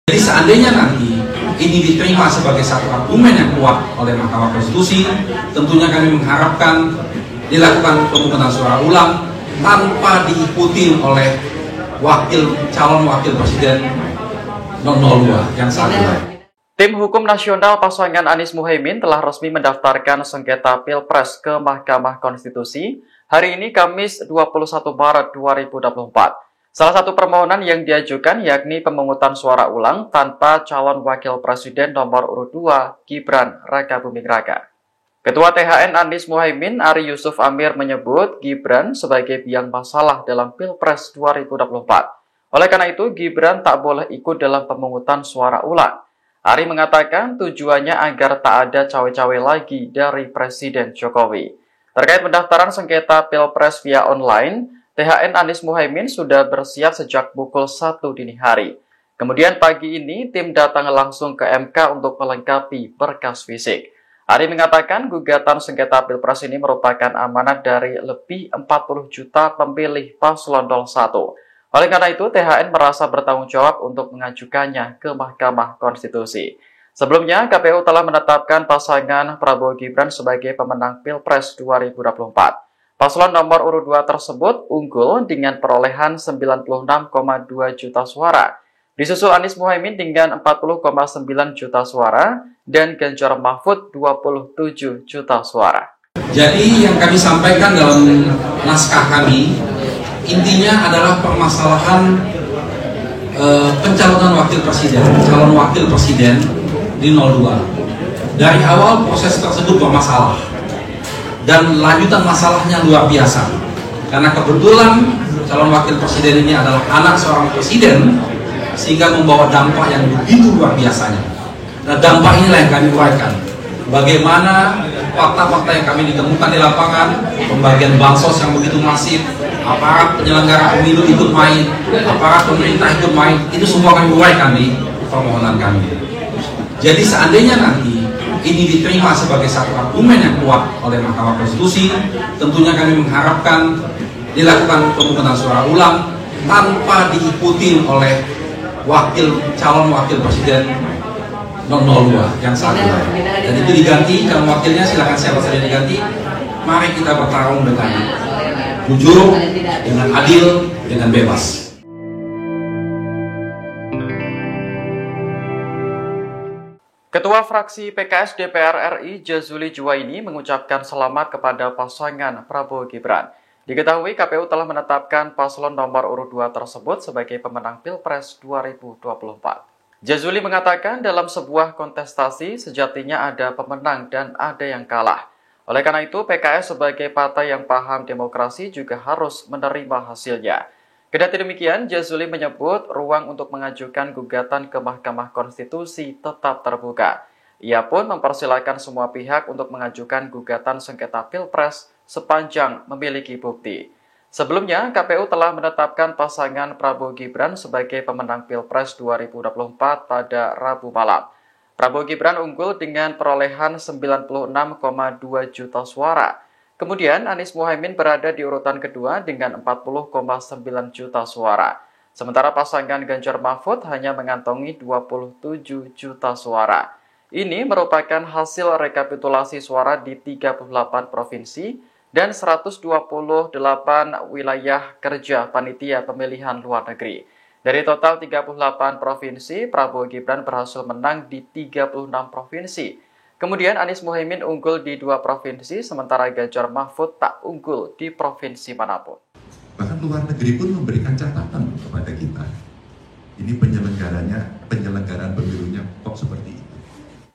Jadi seandainya nanti ini diterima sebagai satu argumen yang kuat oleh Mahkamah Konstitusi, tentunya kami mengharapkan dilakukan pemungutan suara ulang tanpa diikuti oleh calon wakil presiden 002 yang saat ini. Tim Hukum Nasional pasangan Anies Muhaimin telah resmi mendaftarkan sengketa Pilpres ke Mahkamah Konstitusi hari ini Kamis 21 Maret 2024. Salah satu permohonan yang diajukan yakni pemungutan suara ulang tanpa calon wakil presiden nomor urut 2 Gibran Rakabuming Raka. Ketua THN Anies Muhaimin Ari Yusuf Amir menyebut Gibran sebagai biang masalah dalam Pilpres 2024. Oleh karena itu Gibran tak boleh ikut dalam pemungutan suara ulang. Ari mengatakan tujuannya agar tak ada cawe-cawe lagi dari Presiden Jokowi. Terkait pendaftaran sengketa Pilpres via online, THN Anies Muhaimin sudah bersiap sejak pukul 1 dini hari. Kemudian pagi ini tim datang langsung ke MK untuk melengkapi berkas fisik. Ari mengatakan gugatan sengketa Pilpres ini merupakan amanat dari lebih 40 juta pemilih paslon 01. Oleh karena itu, THN merasa bertanggung jawab untuk mengajukannya ke Mahkamah Konstitusi. Sebelumnya, KPU telah menetapkan pasangan Prabowo Gibran sebagai pemenang Pilpres 2024. Paslon nomor urut 2 tersebut unggul dengan perolehan 96,2 juta suara. Disusul Anies Muhaimin dengan 40,9 juta suara dan Ganjar Mahfud 27 juta suara. Jadi yang kami sampaikan dalam naskah kami, intinya adalah permasalahan pencalonan calon wakil presiden di 02. Dari awal proses tersebut bermasalah. Dan lanjutan masalahnya luar biasa, karena kebetulan calon wakil presiden ini adalah anak seorang presiden, sehingga membawa dampak yang begitu luar biasanya. Nah, dampak inilah yang kami uraikan. Bagaimana fakta-fakta yang kami ditemukan di lapangan, pembagian bansos yang begitu masif, aparat penyelenggara pemilu ikut main, aparat pemerintah ikut main, itu semua kami uraikan di permohonan kami. Jadi seandainya nanti ini diterima sebagai satu argumen yang kuat oleh Mahkamah Konstitusi, tentunya kami mengharapkan dilakukan pemungutan suara ulang tanpa diikuti oleh calon wakil presiden 002 yang saat ini. Dan itu diganti, calon wakilnya silakan siapa saja diganti. Mari kita bertarung dengan jujur, dengan adil, dengan bebas. Ketua fraksi PKS DPR RI Jazuli Juwaini mengucapkan selamat kepada pasangan Prabowo Gibran. Diketahui KPU telah menetapkan paslon nomor urut 2 tersebut sebagai pemenang Pilpres 2024. Jazuli mengatakan dalam sebuah kontestasi sejatinya ada pemenang dan ada yang kalah. Oleh karena itu PKS sebagai partai yang paham demokrasi juga harus menerima hasilnya. Kendati demikian, Jazuli menyebut ruang untuk mengajukan gugatan ke Mahkamah Konstitusi tetap terbuka. Ia pun mempersilahkan semua pihak untuk mengajukan gugatan sengketa Pilpres sepanjang memiliki bukti. Sebelumnya, KPU telah menetapkan pasangan Prabowo Gibran sebagai pemenang Pilpres 2024 pada Rabu malam. Prabowo Gibran unggul dengan perolehan 96,2 juta suara. Kemudian Anies Muhaimin berada di urutan kedua dengan 40,9 juta suara. Sementara pasangan Ganjar Mahfud hanya mengantongi 27 juta suara. Ini merupakan hasil rekapitulasi suara di 38 provinsi dan 128 wilayah kerja panitia pemilihan luar negeri. Dari total 38 provinsi, Prabowo Gibran berhasil menang di 36 provinsi. Kemudian Anies Muhaimin unggul di 2 provinsi, sementara Ganjar Mahfud tak unggul di provinsi manapun. Bahkan luar negeri pun memberikan catatan kepada kita. Ini penyelenggaraan pemilunya kok seperti itu.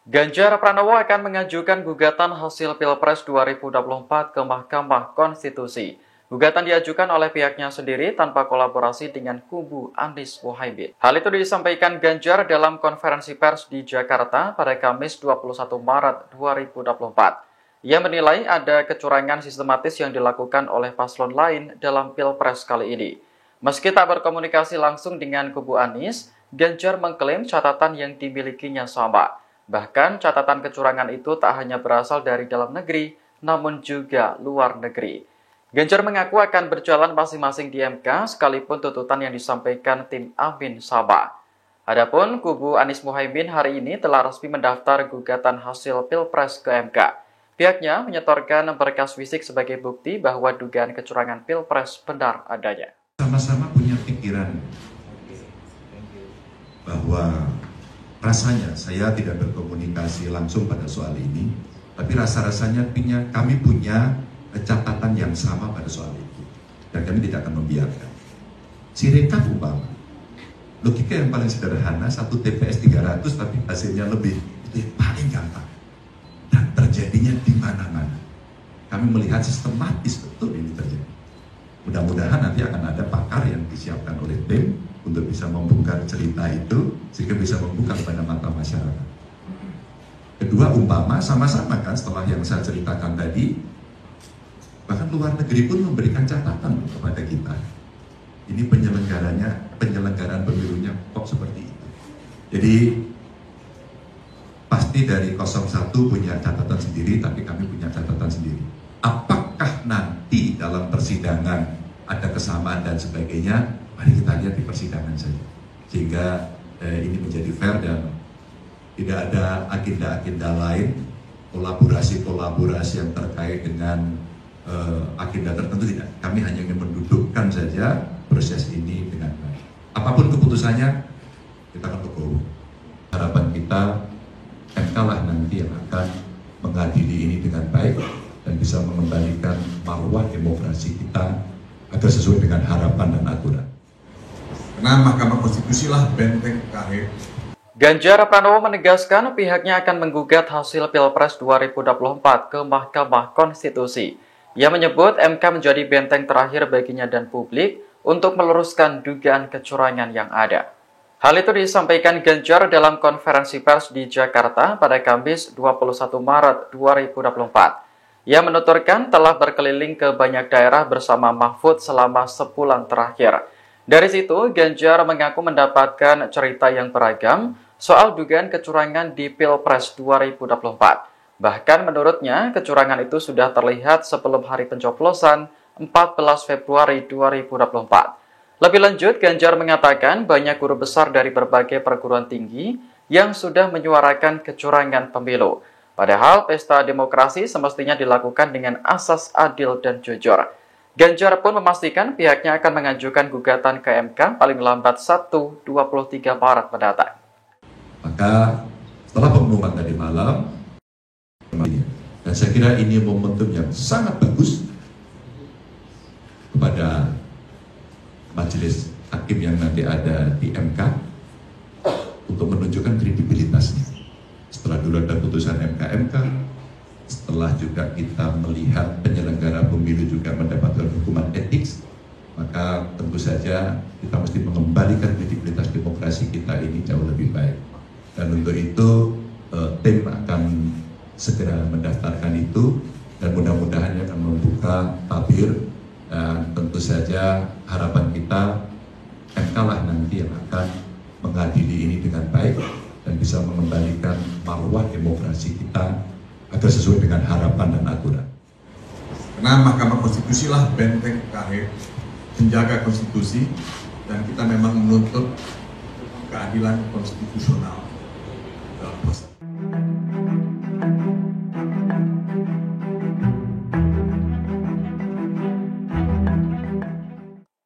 Ganjar Pranowo akan mengajukan gugatan hasil Pilpres 2024 ke Mahkamah Konstitusi. Gugatan diajukan oleh pihaknya sendiri tanpa kolaborasi dengan kubu Anies Muhaimin. Hal itu disampaikan Ganjar dalam konferensi pers di Jakarta pada Kamis 21 Maret 2024. Ia menilai ada kecurangan sistematis yang dilakukan oleh paslon lain dalam Pilpres kali ini. Meski tak berkomunikasi langsung dengan kubu Anies, Ganjar mengklaim catatan yang dimilikinya sama. Bahkan catatan kecurangan itu tak hanya berasal dari dalam negeri, namun juga luar negeri. Ganjar mengaku akan berjalan masing-masing di MK sekalipun tuntutan yang disampaikan tim Amin sama. Adapun kubu Anies Muhaimin hari ini telah resmi mendaftar gugatan hasil Pilpres ke MK. Pihaknya menyetorkan berkas fisik sebagai bukti bahwa dugaan kecurangan Pilpres benar adanya. Sama-sama punya pikiran bahwa rasanya saya tidak berkomunikasi langsung pada soal ini, tapi rasa-rasanya kami punya catatan yang sama pada soal itu, dan kami tidak akan membiarkan. Sirekap umpama, logika yang paling sederhana, satu TPS 300 tapi hasilnya lebih, itu yang paling gampang. Dan terjadinya di mana-mana. Kami melihat sistematis betul ini terjadi. Mudah-mudahan nanti akan ada pakar yang disiapkan oleh tim untuk bisa membongkar cerita itu, sehingga bisa membuka kepada mata masyarakat. Kedua, umpama sama-sama kan setelah yang saya ceritakan tadi, bahkan luar negeri pun memberikan catatan kepada kita. Ini penyelenggaraan pemilunya kok seperti itu. Jadi pasti dari 01 punya catatan sendiri, tapi kami punya catatan sendiri. Apakah nanti dalam persidangan ada kesamaan dan sebagainya? Mari kita lihat di persidangan saja. Sehingga ini menjadi fair dan tidak ada agenda-agenda lain, kolaborasi-kolaborasi yang terkait dengan agenda tertentu tidak. Kami hanya ingin mendudukkan saja proses ini dengan baik. Apapun keputusannya, kita akan legowo. Harapan kita, MK lah nanti yang akan mengadili ini dengan baik dan bisa mengembalikan marwah demokrasi kita agar sesuai dengan harapan dan aturan. Karena Mahkamah Konstitusi lah benteng terakhir. Ganjar Pranowo menegaskan pihaknya akan menggugat hasil Pilpres 2024 ke Mahkamah Konstitusi. Ia menyebut MK menjadi benteng terakhir baginya dan publik untuk meluruskan dugaan kecurangan yang ada. Hal itu disampaikan Ganjar dalam konferensi pers di Jakarta pada Kamis 21 Maret 2024. Ia menuturkan telah berkeliling ke banyak daerah bersama Mahfud selama sebulan terakhir. Dari situ, Ganjar mengaku mendapatkan cerita yang beragam soal dugaan kecurangan di Pilpres 2024. Bahkan menurutnya, kecurangan itu sudah terlihat sebelum hari pencoblosan 14 Februari 2024. Lebih lanjut, Ganjar mengatakan banyak guru besar dari berbagai perguruan tinggi yang sudah menyuarakan kecurangan pemilu. Padahal pesta demokrasi semestinya dilakukan dengan asas adil dan jujur. Ganjar pun memastikan pihaknya akan mengajukan gugatan ke MK paling lambat 1-23 Maret mendatang. Maka setelah pengumuman tadi malam, dan saya kira ini momentum yang sangat bagus kepada majelis hakim yang nanti ada di MK untuk menunjukkan kredibilitasnya. Setelah dulu ada putusan MK, setelah juga kita melihat penyelenggara pemilu juga mendapatkan hukuman etik, maka tentu saja kita mesti mengembalikan kredibilitas demokrasi kita ini jauh lebih baik. Dan untuk itu tim akan segera mendaftarkan itu dan mudah-mudahan akan membuka tabir, dan tentu saja harapan kita MK lah nanti yang akan mengadili ini dengan baik dan bisa mengembalikan marwah demokrasi kita agar sesuai dengan harapan dan aturan. Karena Mahkamah Konstitusi lah benteng terakhir menjaga konstitusi, dan kita memang menuntut keadilan konstitusional dalam proses.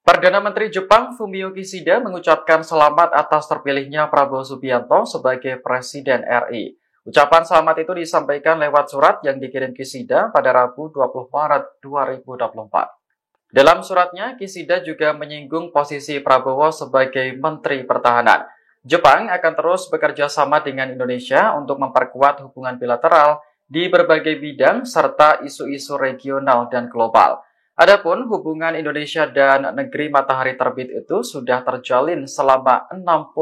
Perdana Menteri Jepang Fumio Kishida mengucapkan selamat atas terpilihnya Prabowo Subianto sebagai Presiden RI. Ucapan selamat itu disampaikan lewat surat yang dikirim Kishida pada Rabu 20 Maret 2024. Dalam suratnya, Kishida juga menyinggung posisi Prabowo sebagai Menteri Pertahanan. Jepang akan terus bekerja sama dengan Indonesia untuk memperkuat hubungan bilateral di berbagai bidang serta isu-isu regional dan global. Adapun hubungan Indonesia dan negeri matahari terbit itu sudah terjalin selama 65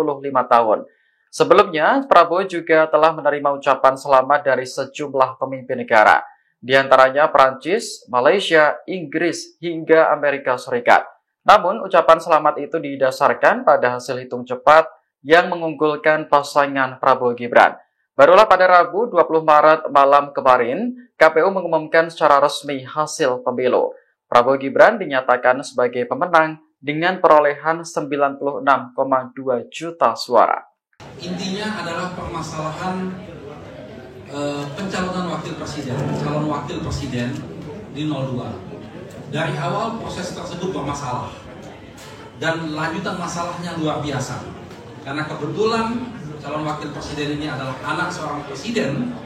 tahun. Sebelumnya, Prabowo juga telah menerima ucapan selamat dari sejumlah pemimpin negara, di antaranya Prancis, Malaysia, Inggris, hingga Amerika Serikat. Namun, ucapan selamat itu didasarkan pada hasil hitung cepat yang mengunggulkan pasangan Prabowo Gibran. Barulah pada Rabu 20 Maret malam kemarin, KPU mengumumkan secara resmi hasil pemilu. Prabowo Gibran dinyatakan sebagai pemenang dengan perolehan 96,2 juta suara. intinya adalah permasalahan pencalonan calon wakil presiden di 02. Dari awal proses tersebut bermasalah dan lanjutan masalahnya luar biasa. Karena kebetulan calon wakil presiden ini adalah anak seorang presiden,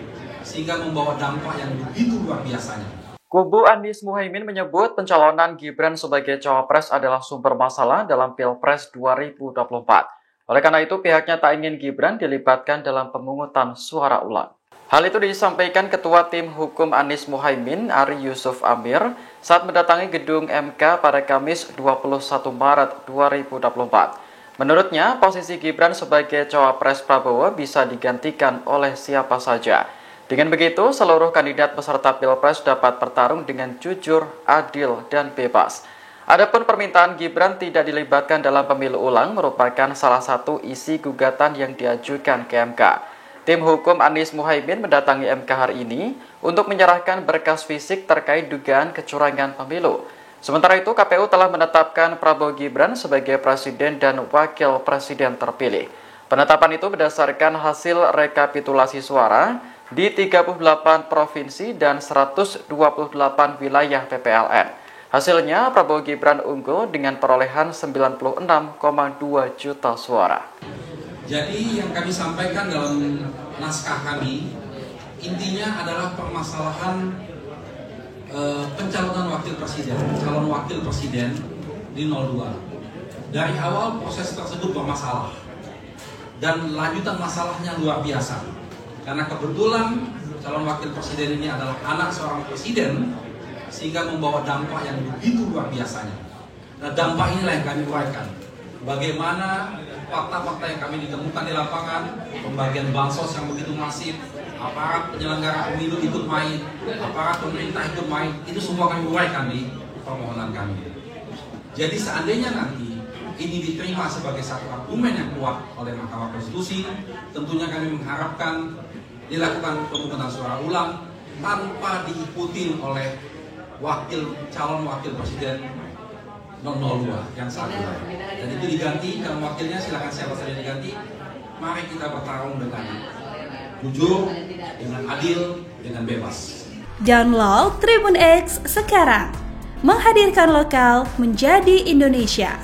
sehingga membawa dampak yang begitu luar biasanya. Kubu Anies Muhaimin menyebut pencalonan Gibran sebagai cawapres adalah sumber masalah dalam Pilpres 2024. Oleh karena itu, pihaknya tak ingin Gibran dilibatkan dalam pemungutan suara ulang. Hal itu disampaikan Ketua Tim Hukum Anies Muhaimin, Ari Yusuf Amir, saat mendatangi gedung MK pada Kamis 21 Maret 2024. Menurutnya, posisi Gibran sebagai cawapres Prabowo bisa digantikan oleh siapa saja. Dengan begitu, seluruh kandidat peserta Pilpres dapat bertarung dengan jujur, adil, dan bebas. Adapun permintaan Gibran tidak dilibatkan dalam pemilu ulang merupakan salah satu isi gugatan yang diajukan ke MK. Tim hukum Anies Muhaimin mendatangi MK hari ini untuk menyerahkan berkas fisik terkait dugaan kecurangan pemilu. Sementara itu, KPU telah menetapkan Prabowo Gibran sebagai presiden dan wakil presiden terpilih. Penetapan itu berdasarkan hasil rekapitulasi suara di 38 provinsi dan 128 wilayah PPLN. Hasilnya, Prabowo Gibran unggul dengan perolehan 96,2 juta suara. Jadi yang kami sampaikan dalam naskah kami, intinya adalah permasalahan pencalonan calon wakil presiden di 02. Dari awal proses tersebut bermasalah dan lanjutan masalahnya luar biasa. Karena kebetulan calon wakil presiden ini adalah anak seorang presiden, sehingga membawa dampak yang begitu luar biasanya. Nah, dampak inilah yang kami uraikan. Bagaimana fakta-fakta yang kami ditemukan di lapangan, pembagian bansos yang begitu masif, aparat penyelenggara pemilu ikut main, aparat pemerintah ikut main, itu semua kami uraikan di permohonan kami. Jadi seandainya nanti ini diterima sebagai satu argumen yang kuat oleh Mahkamah Konstitusi, tentunya kami mengharapkan dilakukan pemungutan suara ulang tanpa diikuti oleh calon wakil presiden 02 yang saat ini. Dan itu diganti, calon wakilnya silakan siapa saja diganti. Mari kita bertarung dengan jujur, dengan adil, dengan bebas. Download Tribun X sekarang, menghadirkan lokal menjadi Indonesia.